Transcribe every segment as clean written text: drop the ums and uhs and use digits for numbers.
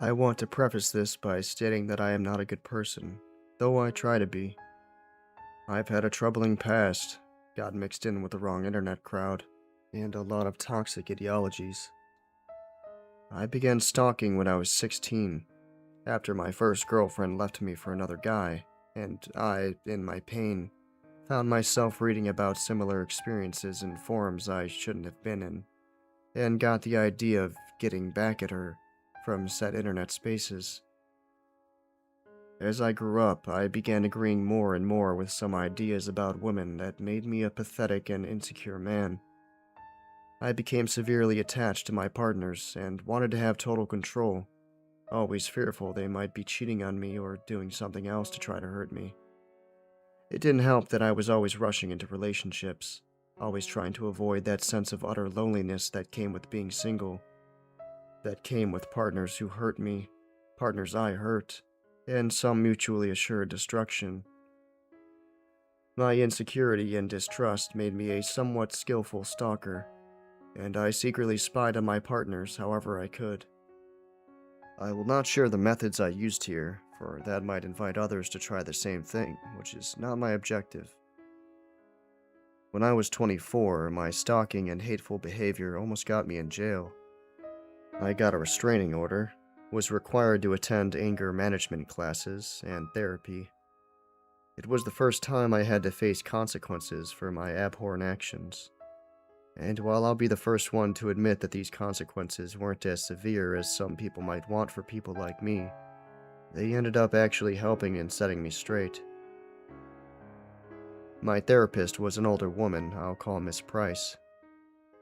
I want to preface this by stating that I am not a good person, though I try to be. I've had a troubling past, got mixed in with the wrong internet crowd, and a lot of toxic ideologies. I began stalking when I was 16, after my first girlfriend left me for another guy, and I, in my pain, found myself reading about similar experiences in forums I shouldn't have been in, and got the idea of getting back at her from said internet spaces. As I grew up, I began agreeing more and more with some ideas about women that made me a pathetic and insecure man. I became severely attached to my partners and wanted to have total control, always fearful they might be cheating on me or doing something else to try to hurt me. It didn't help that I was always rushing into relationships, always trying to avoid that sense of utter loneliness that came with being single, that came with partners who hurt me, partners I hurt, and some mutually assured destruction. My insecurity and distrust made me a somewhat skillful stalker, and I secretly spied on my partners however I could. I will not share the methods I used here, for that might invite others to try the same thing, which is not my objective. When I was 24, my stalking and hateful behavior almost got me in jail. I got a restraining order, was required to attend anger management classes and therapy. It was the first time I had to face consequences for my abhorrent actions. And while I'll be the first one to admit that these consequences weren't as severe as some people might want for people like me, they ended up actually helping in setting me straight. My therapist was an older woman I'll call Miss Price.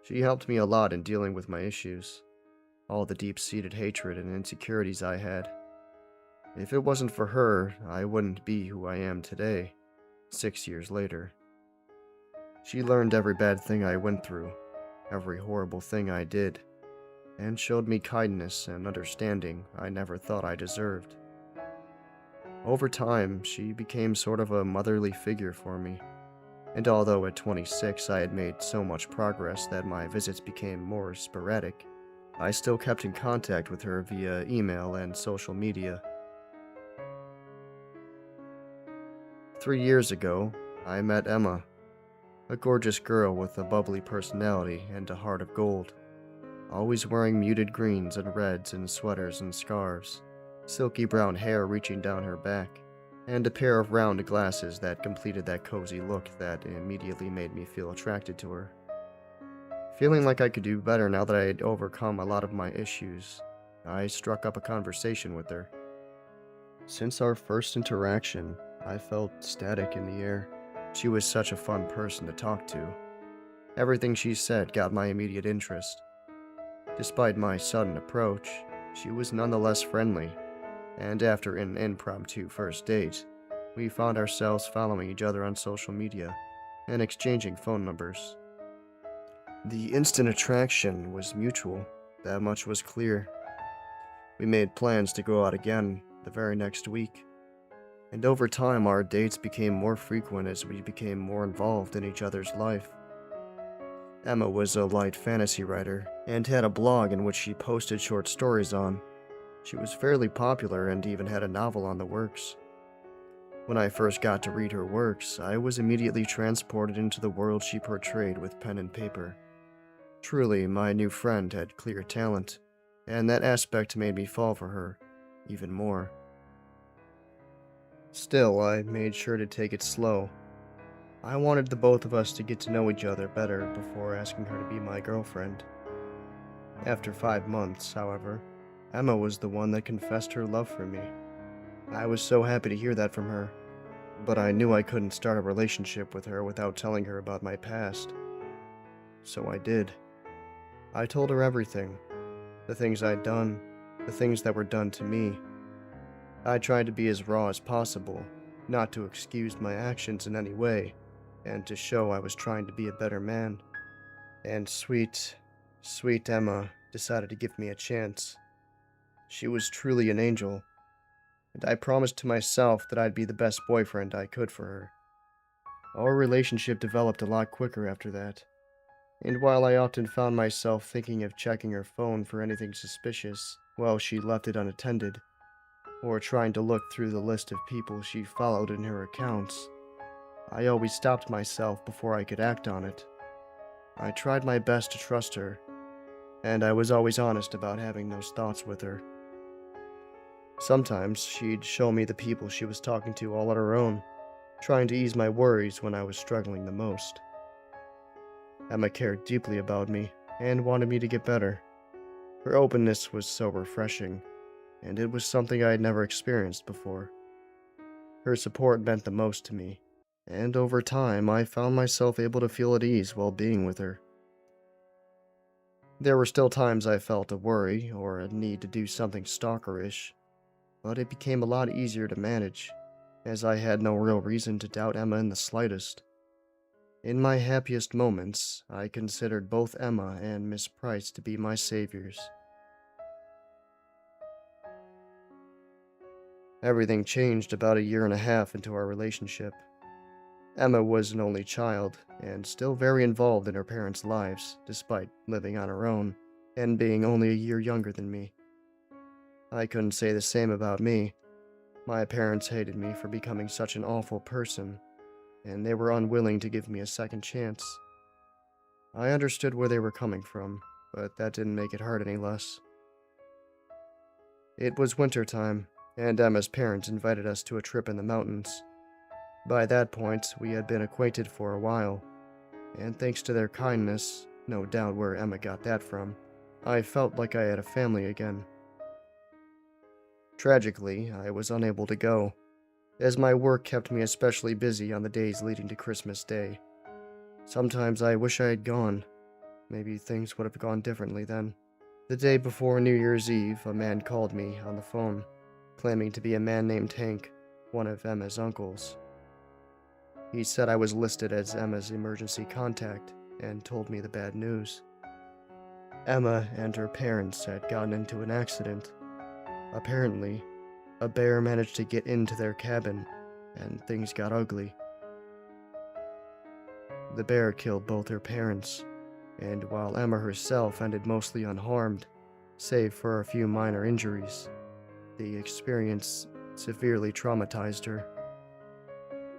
She helped me a lot in dealing with my issues, all the deep-seated hatred and insecurities I had. If it wasn't for her, I wouldn't be who I am today, 6 years later. She learned every bad thing I went through, every horrible thing I did, and showed me kindness and understanding I never thought I deserved. Over time, she became sort of a motherly figure for me, and although at 26 I had made so much progress that my visits became more sporadic, I still kept in contact with her via email and social media. 3 years ago, I met Emma, a gorgeous girl with a bubbly personality and a heart of gold, always wearing muted greens and reds in sweaters and scarves, silky brown hair reaching down her back, and a pair of round glasses that completed that cozy look that immediately made me feel attracted to her. Feeling like I could do better now that I had overcome a lot of my issues, I struck up a conversation with her. Since our first interaction, I felt static in the air. She was such a fun person to talk to. Everything she said got my immediate interest. Despite my sudden approach, she was nonetheless friendly, and after an impromptu first date, we found ourselves following each other on social media and exchanging phone numbers. The instant attraction was mutual, that much was clear. We made plans to go out again the very next week, and over time our dates became more frequent as we became more involved in each other's life. Emma was a light fantasy writer and had a blog in which she posted short stories on. She was fairly popular and even had a novel on the works. When I first got to read her works, I was immediately transported into the world she portrayed with pen and paper. Truly, my new friend had clear talent, and that aspect made me fall for her even more. Still, I made sure to take it slow. I wanted the both of us to get to know each other better before asking her to be my girlfriend. After 5 months, however, Emma was the one that confessed her love for me. I was so happy to hear that from her, but I knew I couldn't start a relationship with her without telling her about my past. So I did. I told her everything. The things I'd done, the things that were done to me. I tried to be as raw as possible, not to excuse my actions in any way, and to show I was trying to be a better man. And sweet Emma decided to give me a chance. She was truly an angel, and I promised to myself that I'd be the best boyfriend I could for her. Our relationship developed a lot quicker after that, and while I often found myself thinking of checking her phone for anything suspicious, while she left it unattended, or trying to look through the list of people she followed in her accounts. I always stopped myself before I could act on it. I tried my best to trust her, and I was always honest about having those thoughts with her. Sometimes she'd show me the people she was talking to all on her own, trying to ease my worries when I was struggling the most. Emma cared deeply about me and wanted me to get better. Her openness was so refreshing, and it was something I had never experienced before. Her support meant the most to me, and over time I found myself able to feel at ease while being with her. There were still times I felt a worry or a need to do something stalkerish, but it became a lot easier to manage, as I had no real reason to doubt Emma in the slightest. In my happiest moments, I considered both Emma and Miss Price to be my saviors. Everything changed about a year and a half into our relationship. Emma was an only child, and still very involved in her parents' lives, despite living on her own, and being only a year younger than me. I couldn't say the same about me. My parents hated me for becoming such an awful person, and they were unwilling to give me a second chance. I understood where they were coming from, but that didn't make it hurt any less. It was winter time, and Emma's parents invited us to a trip in the mountains. By that point, we had been acquainted for a while, and thanks to their kindness, no doubt where Emma got that from, I felt like I had a family again. Tragically, I was unable to go, as my work kept me especially busy on the days leading to Christmas Day. Sometimes I wish I had gone. Maybe things would have gone differently then. The day before New Year's Eve, a man called me on the phone, claiming to be a man named Hank, one of Emma's uncles. He said I was listed as Emma's emergency contact and told me the bad news. Emma and her parents had gotten into an accident. Apparently, a bear managed to get into their cabin, and things got ugly. The bear killed both her parents, and while Emma herself ended mostly unharmed, save for a few minor injuries, the experience severely traumatized her.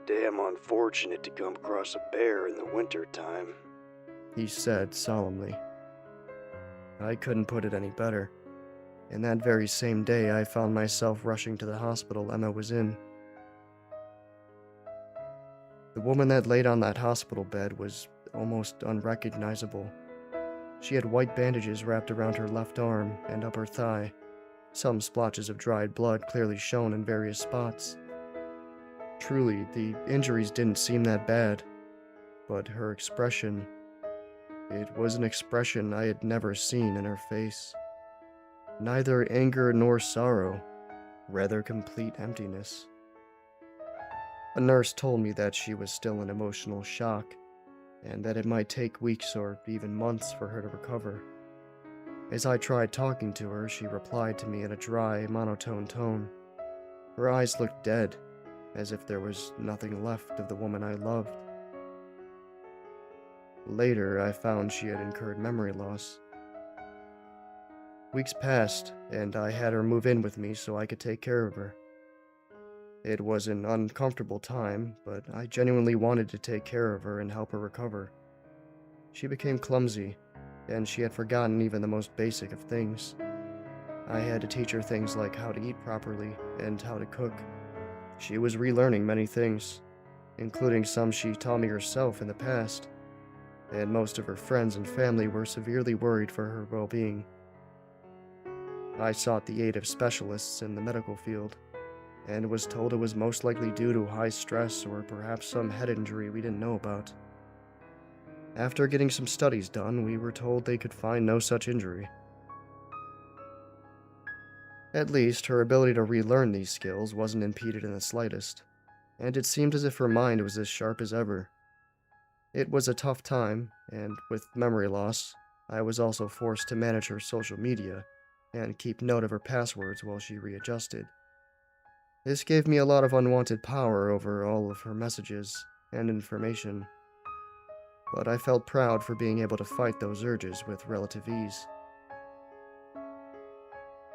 Damn unfortunate to come across a bear in the winter time, he said solemnly. I couldn't put it any better. And that very same day, I found myself rushing to the hospital Emma was in. The woman that laid on that hospital bed was almost unrecognizable. She had white bandages wrapped around her left arm and upper thigh. Some splotches of dried blood clearly shown in various spots. Truly, the injuries didn't seem that bad, but her expression, it was an expression I had never seen in her face. Neither anger nor sorrow, rather complete emptiness. A nurse told me that she was still in emotional shock, and that it might take weeks or even months for her to recover. As I tried talking to her, she replied to me in a dry, monotone tone. Her eyes looked dead, as if there was nothing left of the woman I loved. Later, I found she had incurred memory loss. Weeks passed, and I had her move in with me so I could take care of her. It was an uncomfortable time, but I genuinely wanted to take care of her and help her recover. She became clumsy, and she had forgotten even the most basic of things. I had to teach her things like how to eat properly and how to cook. She was relearning many things, including some she taught me herself in the past, and most of her friends and family were severely worried for her well-being. I sought the aid of specialists in the medical field, and was told it was most likely due to high stress or perhaps some head injury we didn't know about. After getting some studies done, we were told they could find no such injury. At least, her ability to relearn these skills wasn't impeded in the slightest, and it seemed as if her mind was as sharp as ever. It was a tough time, and with memory loss, I was also forced to manage her social media and keep note of her passwords while she readjusted. This gave me a lot of unwanted power over all of her messages and information, but I felt proud for being able to fight those urges with relative ease.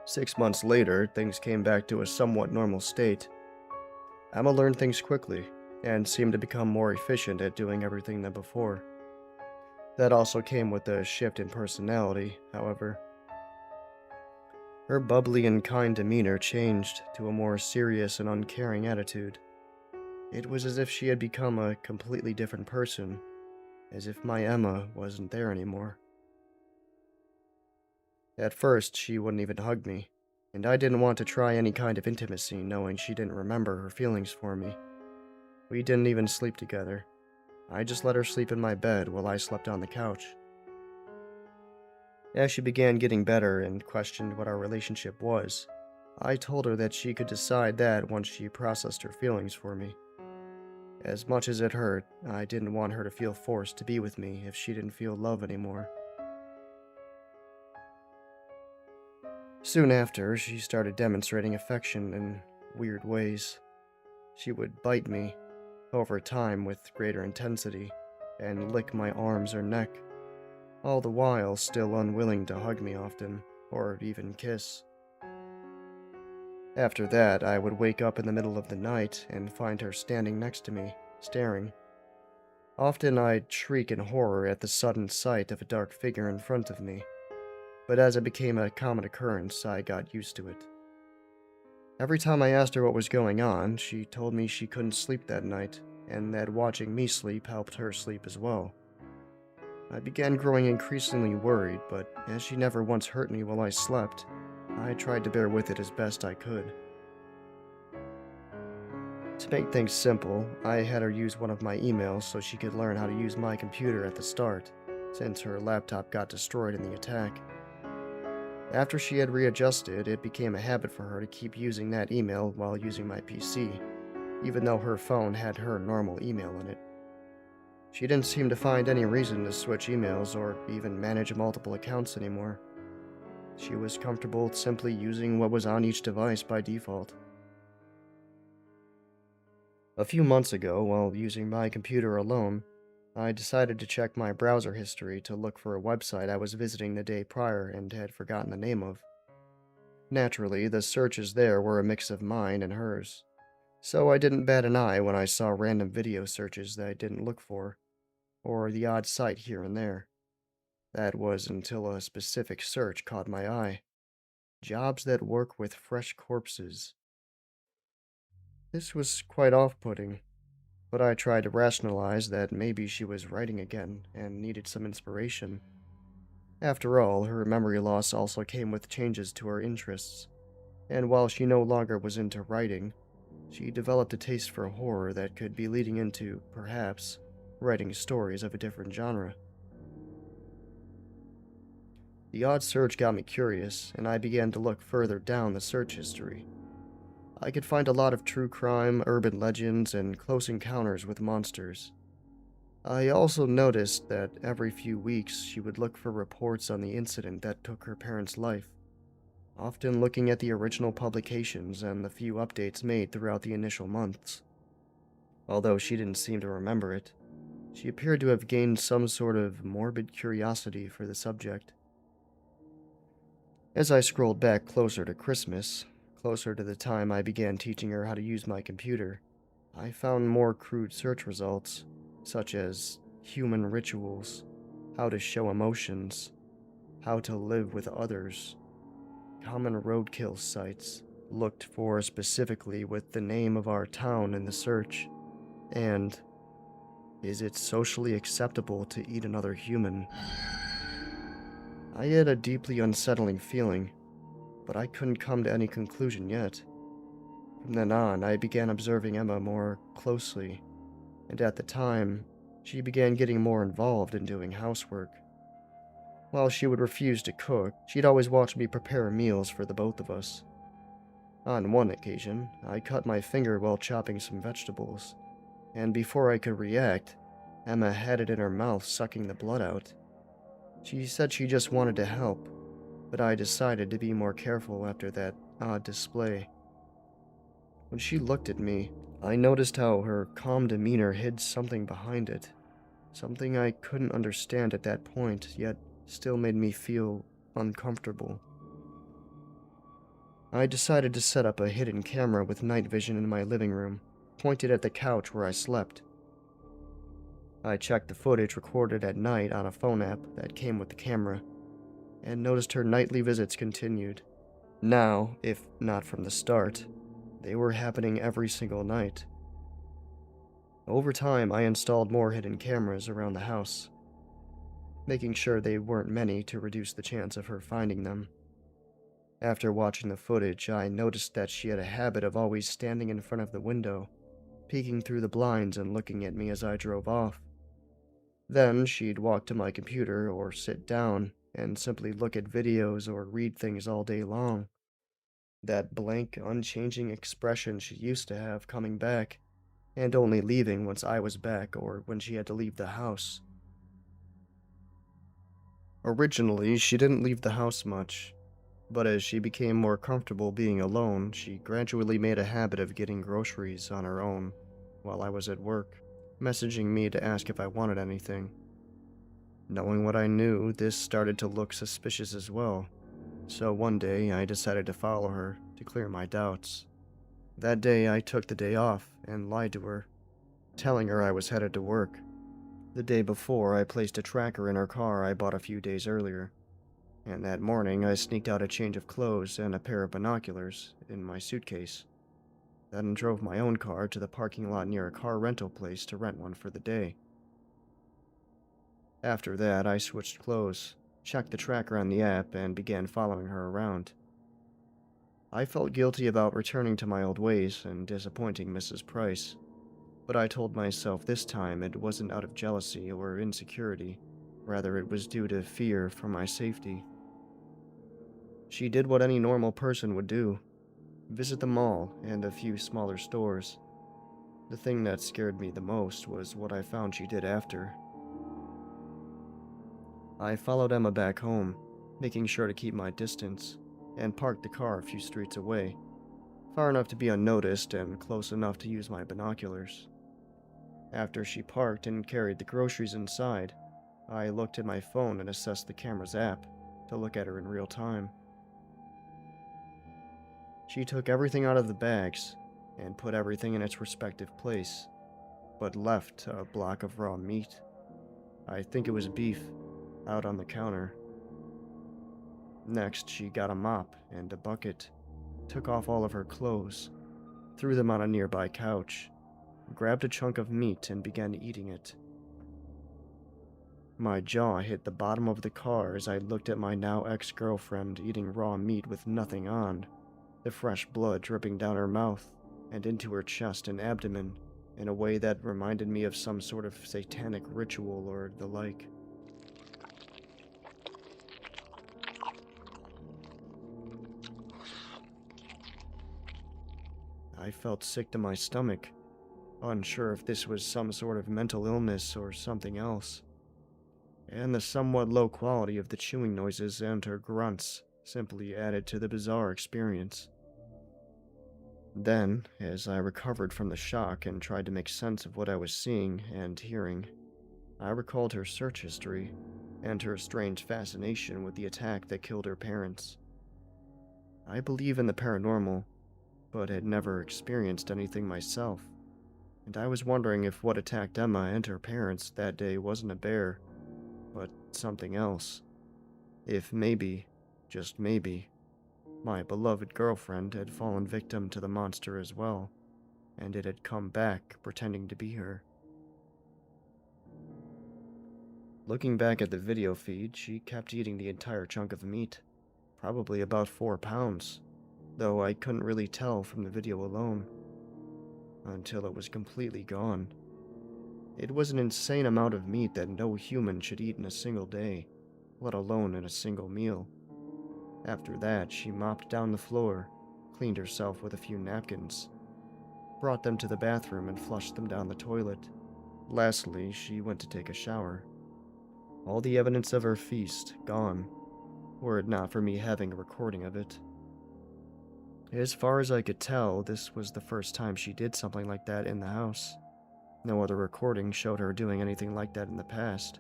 6 months later, things came back to a somewhat normal state. Emma learned things quickly, and seemed to become more efficient at doing everything than before. That also came with a shift in personality, however. Her bubbly and kind demeanor changed to a more serious and uncaring attitude. It was as if she had become a completely different person, as if my Emma wasn't there anymore. At first, she wouldn't even hug me, and I didn't want to try any kind of intimacy knowing she didn't remember her feelings for me. We didn't even sleep together. I just let her sleep in my bed while I slept on the couch. As she began getting better and questioned what our relationship was, I told her that she could decide that once she processed her feelings for me. As much as it hurt, I didn't want her to feel forced to be with me if she didn't feel love anymore. Soon after, she started demonstrating affection in weird ways. She would bite me, over time with greater intensity, and lick my arms or neck, all the while still unwilling to hug me often, or even kiss. After that, I would wake up in the middle of the night and find her standing next to me, staring. Often I'd shriek in horror at the sudden sight of a dark figure in front of me, but as it became a common occurrence, I got used to it. Every time I asked her what was going on, she told me she couldn't sleep that night, and that watching me sleep helped her sleep as well. I began growing increasingly worried, but as she never once hurt me while I slept, I tried to bear with it as best I could. To make things simple, I had her use one of my emails so she could learn how to use my computer at the start, since her laptop got destroyed in the attack. After she had readjusted, it became a habit for her to keep using that email while using my PC, even though her phone had her normal email in it. She didn't seem to find any reason to switch emails or even manage multiple accounts anymore. She was comfortable simply using what was on each device by default. A few months ago, while using my computer alone, I decided to check my browser history to look for a website I was visiting the day prior and had forgotten the name of. Naturally, the searches there were a mix of mine and hers, so I didn't bat an eye when I saw random video searches that I didn't look for, or the odd site here and there. That was until a specific search caught my eye. Jobs that work with fresh corpses. This was quite off-putting, but I tried to rationalize that maybe she was writing again and needed some inspiration. After all, her memory loss also came with changes to her interests, and while she no longer was into writing, she developed a taste for horror that could be leading into, perhaps, writing stories of a different genre. The odd search got me curious, and I began to look further down the search history. I could find a lot of true crime, urban legends, and close encounters with monsters. I also noticed that every few weeks she would look for reports on the incident that took her parents' life, often looking at the original publications and the few updates made throughout the initial months. Although she didn't seem to remember it, she appeared to have gained some sort of morbid curiosity for the subject. As I scrolled back closer to Christmas, closer to the time I began teaching her how to use my computer, I found more crude search results, such as human rituals, how to show emotions, how to live with others, common roadkill sites, looked for specifically with the name of our town in the search, and is it socially acceptable to eat another human? I had a deeply unsettling feeling, but I couldn't come to any conclusion yet. From then on, I began observing Emma more closely, and at the time, she began getting more involved in doing housework. While she would refuse to cook, she'd always watch me prepare meals for the both of us. On one occasion, I cut my finger while chopping some vegetables, and before I could react, Emma had it in her mouth sucking the blood out. She said she just wanted to help, but I decided to be more careful after that odd display. When she looked at me, I noticed how her calm demeanor hid something behind it, something I couldn't understand at that point, yet still made me feel uncomfortable. I decided to set up a hidden camera with night vision in my living room, pointed at the couch where I slept. I checked the footage recorded at night on a phone app that came with the camera, and noticed her nightly visits continued. Now, if not from the start, they were happening every single night. Over time, I installed more hidden cameras around the house, making sure they weren't many to reduce the chance of her finding them. After watching the footage, I noticed that she had a habit of always standing in front of the window, peeking through the blinds and looking at me as I drove off. Then she'd walk to my computer or sit down and simply look at videos or read things all day long. That blank, unchanging expression she used to have coming back, and only leaving once I was back or when she had to leave the house. Originally, she didn't leave the house much, but as she became more comfortable being alone, she gradually made a habit of getting groceries on her own while I was at work, messaging me to ask if I wanted anything. Knowing what I knew, this started to look suspicious as well, so one day I decided to follow her to clear my doubts. That day I took the day off and lied to her, telling her I was headed to work. The day before, I placed a tracker in her car I bought a few days earlier, and that morning I sneaked out a change of clothes and a pair of binoculars in my suitcase, then drove my own car to the parking lot near a car rental place to rent one for the day. After that, I switched clothes, checked the tracker on the app, and began following her around. I felt guilty about returning to my old ways and disappointing Mrs. Price, but I told myself this time it wasn't out of jealousy or insecurity, rather it was due to fear for my safety. She did what any normal person would do, visit the mall and a few smaller stores. The thing that scared me the most was what I found she did after. I followed Emma back home, making sure to keep my distance, and parked the car a few streets away, far enough to be unnoticed and close enough to use my binoculars. After she parked and carried the groceries inside, I looked at my phone and assessed the camera's app to look at her in real time. She took everything out of the bags and put everything in its respective place, but left a block of raw meat. I think it was beef, out on the counter. Next, she got a mop and a bucket, took off all of her clothes, threw them on a nearby couch, grabbed a chunk of meat and began eating it. My jaw hit the bottom of the car as I looked at my now ex-girlfriend eating raw meat with nothing on, the fresh blood dripping down her mouth and into her chest and abdomen in a way that reminded me of some sort of satanic ritual or the like. I felt sick to my stomach, unsure if this was some sort of mental illness or something else. And the somewhat low quality of the chewing noises and her grunts simply added to the bizarre experience. Then, as I recovered from the shock and tried to make sense of what I was seeing and hearing, I recalled her search history and her strange fascination with the attack that killed her parents. I believe in the paranormal, but had never experienced anything myself, and I was wondering if what attacked Emma and her parents that day wasn't a bear, but something else. If maybe, just maybe, my beloved girlfriend had fallen victim to the monster as well, and it had come back pretending to be her. Looking back at the video feed, she kept eating the entire chunk of meat, probably about 4 pounds, though I couldn't really tell from the video alone, until it was completely gone. It was an insane amount of meat that no human should eat in a single day, let alone in a single meal. After that, she mopped down the floor, cleaned herself with a few napkins, brought them to the bathroom and flushed them down the toilet. Lastly, she went to take a shower. All the evidence of her feast gone, were it not for me having a recording of it. As far as I could tell, this was the first time she did something like that in the house. No other recording showed her doing anything like that in the past.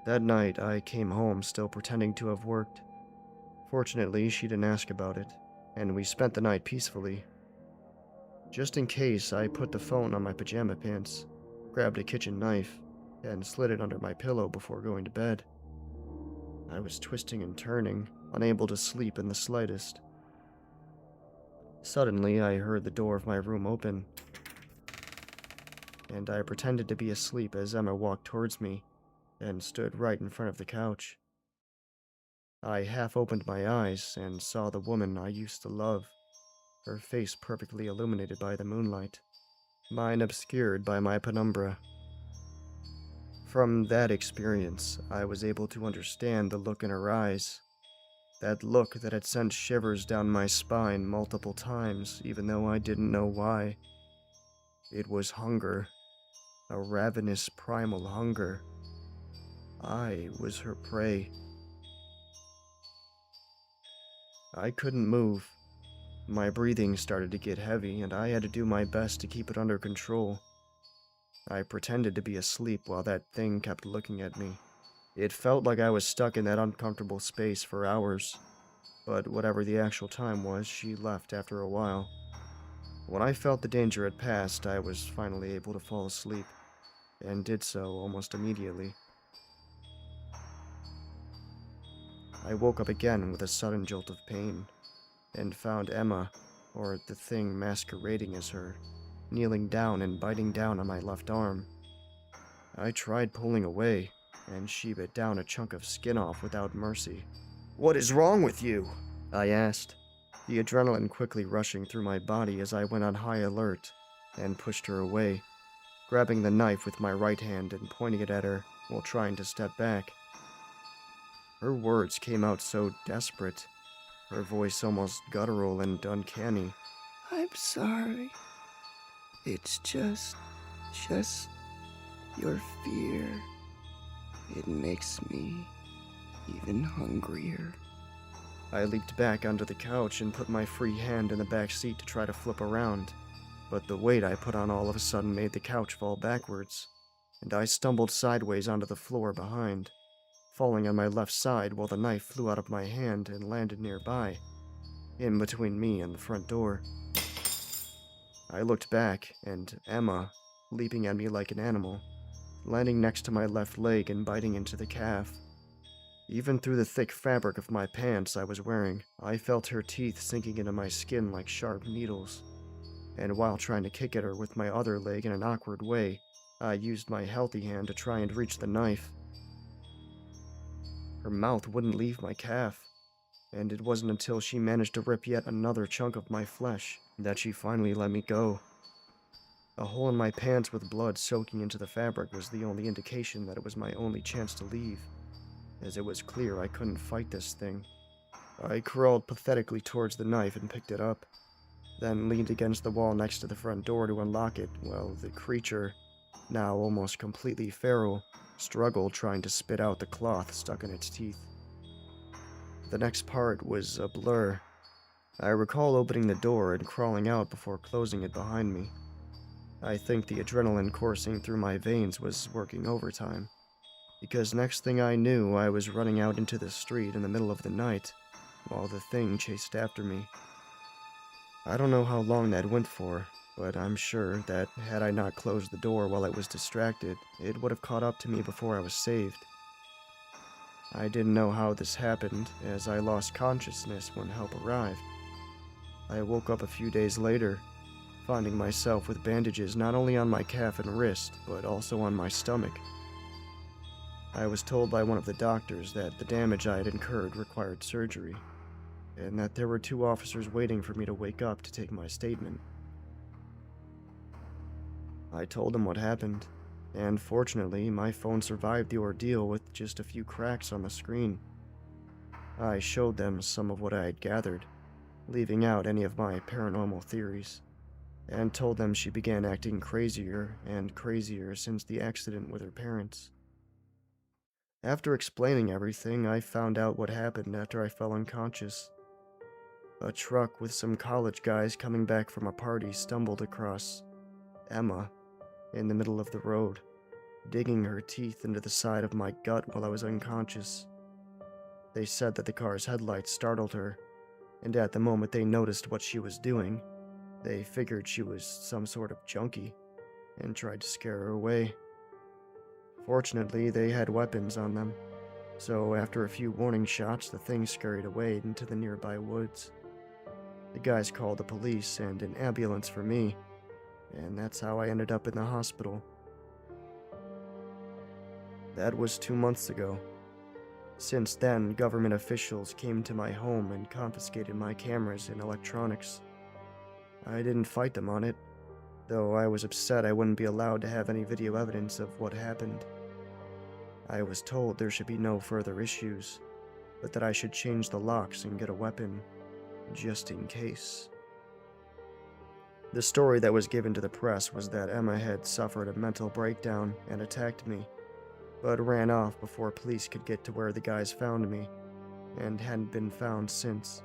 That night, I came home still pretending to have worked. Fortunately, she didn't ask about it, and we spent the night peacefully. Just in case, I put the phone on my pajama pants, grabbed a kitchen knife, and slid it under my pillow before going to bed. I was twisting and turning, unable to sleep in the slightest. Suddenly, I heard the door of my room open, and I pretended to be asleep as Emma walked towards me and stood right in front of the couch. I half opened my eyes and saw the woman I used to love, her face perfectly illuminated by the moonlight, mine obscured by my penumbra. From that experience, I was able to understand the look in her eyes, that look that had sent shivers down my spine multiple times, even though I didn't know why. It was hunger, a ravenous primal hunger. I was her prey. I couldn't move. My breathing started to get heavy, and I had to do my best to keep it under control. I pretended to be asleep while that thing kept looking at me. It felt like I was stuck in that uncomfortable space for hours, but whatever the actual time was, she left after a while. When I felt the danger had passed, I was finally able to fall asleep, and did so almost immediately. I woke up again with a sudden jolt of pain, and found Emma, or the thing masquerading as her, kneeling down and biting down on my left arm. I tried pulling away, and she bit down a chunk of skin off without mercy. "What is wrong with you?" I asked, the adrenaline quickly rushing through my body as I went on high alert, and pushed her away, grabbing the knife with my right hand and pointing it at her while trying to step back. Her words came out so desperate, her voice almost guttural and uncanny. I'm sorry. It's just your fear. It makes me even hungrier. I leaped back onto the couch and put my free hand in the back seat to try to flip around, but the weight I put on all of a sudden made the couch fall backwards, and I stumbled sideways onto the floor behind, falling on my left side while the knife flew out of my hand and landed nearby, in between me and the front door. I looked back, and Emma, leaping at me like an animal, landing next to my left leg and biting into the calf. Even through the thick fabric of my pants I was wearing, I felt her teeth sinking into my skin like sharp needles, and while trying to kick at her with my other leg in an awkward way, I used my healthy hand to try and reach the knife. Her mouth wouldn't leave my calf, and it wasn't until she managed to rip yet another chunk of my flesh that she finally let me go. A hole in my pants with blood soaking into the fabric was the only indication that it was my only chance to leave, as it was clear I couldn't fight this thing. I crawled pathetically towards the knife and picked it up, then leaned against the wall next to the front door to unlock it while the creature, now almost completely feral, struggled trying to spit out the cloth stuck in its teeth. The next part was a blur. I recall opening the door and crawling out before closing it behind me. I think the adrenaline coursing through my veins was working overtime, because next thing I knew, I was running out into the street in the middle of the night, while the thing chased after me. I don't know how long that went for, but I'm sure that had I not closed the door while it was distracted, it would have caught up to me before I was saved. I didn't know how this happened, as I lost consciousness when help arrived. I woke up a few days later, finding myself with bandages not only on my calf and wrist, but also on my stomach. I was told by one of the doctors that the damage I had incurred required surgery, and that there were 2 officers waiting for me to wake up to take my statement. I told them what happened, and fortunately, my phone survived the ordeal with just a few cracks on the screen. I showed them some of what I had gathered, leaving out any of my paranormal theories, and told them she began acting crazier and crazier since the accident with her parents. After explaining everything, I found out what happened after I fell unconscious. A truck with some college guys coming back from a party stumbled across Emma in the middle of the road, digging her teeth into the side of my gut while I was unconscious. They said that the car's headlights startled her, and at the moment they noticed what she was doing, they figured she was some sort of junkie and tried to scare her away. Fortunately, they had weapons on them, so after a few warning shots, the thing scurried away into the nearby woods. The guys called the police and an ambulance for me, and that's how I ended up in the hospital. That was 2 months ago. Since then, government officials came to my home and confiscated my cameras and electronics. I didn't fight them on it, though I was upset I wouldn't be allowed to have any video evidence of what happened. I was told there should be no further issues, but that I should change the locks and get a weapon, just in case. The story that was given to the press was that Emma had suffered a mental breakdown and attacked me, but ran off before police could get to where the guys found me, and hadn't been found since.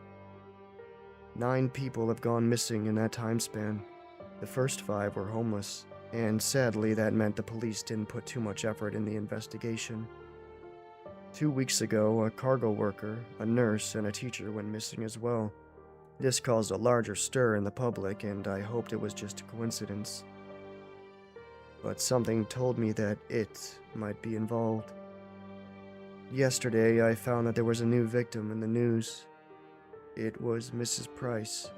9 people have gone missing in that time span. The first 5 were homeless, and sadly that meant the police didn't put too much effort in the investigation. 2 weeks ago, a cargo worker, a nurse, and a teacher went missing as well. This caused a larger stir in the public, and I hoped it was just a coincidence. But something told me that it might be involved. Yesterday, I found that there was a new victim in the news. It was Mrs. Price,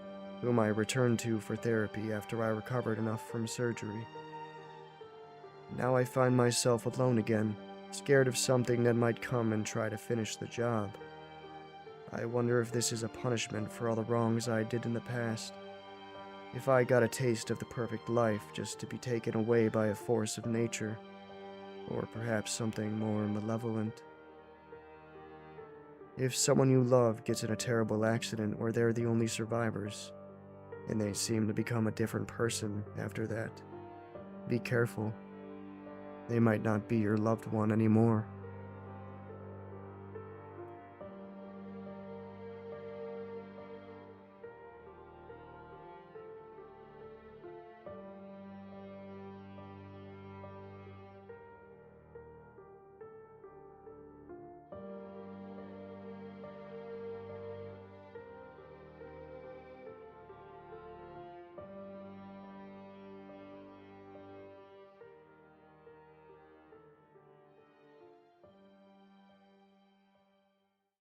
whom I returned to for therapy after I recovered enough from surgery. Now I find myself alone again, scared of something that might come and try to finish the job. I wonder if this is a punishment for all the wrongs I did in the past. If I got a taste of the perfect life just to be taken away by a force of nature, or perhaps something more malevolent. If someone you love gets in a terrible accident where they're the only survivors, and they seem to become a different person after that, be careful. They might not be your loved one anymore.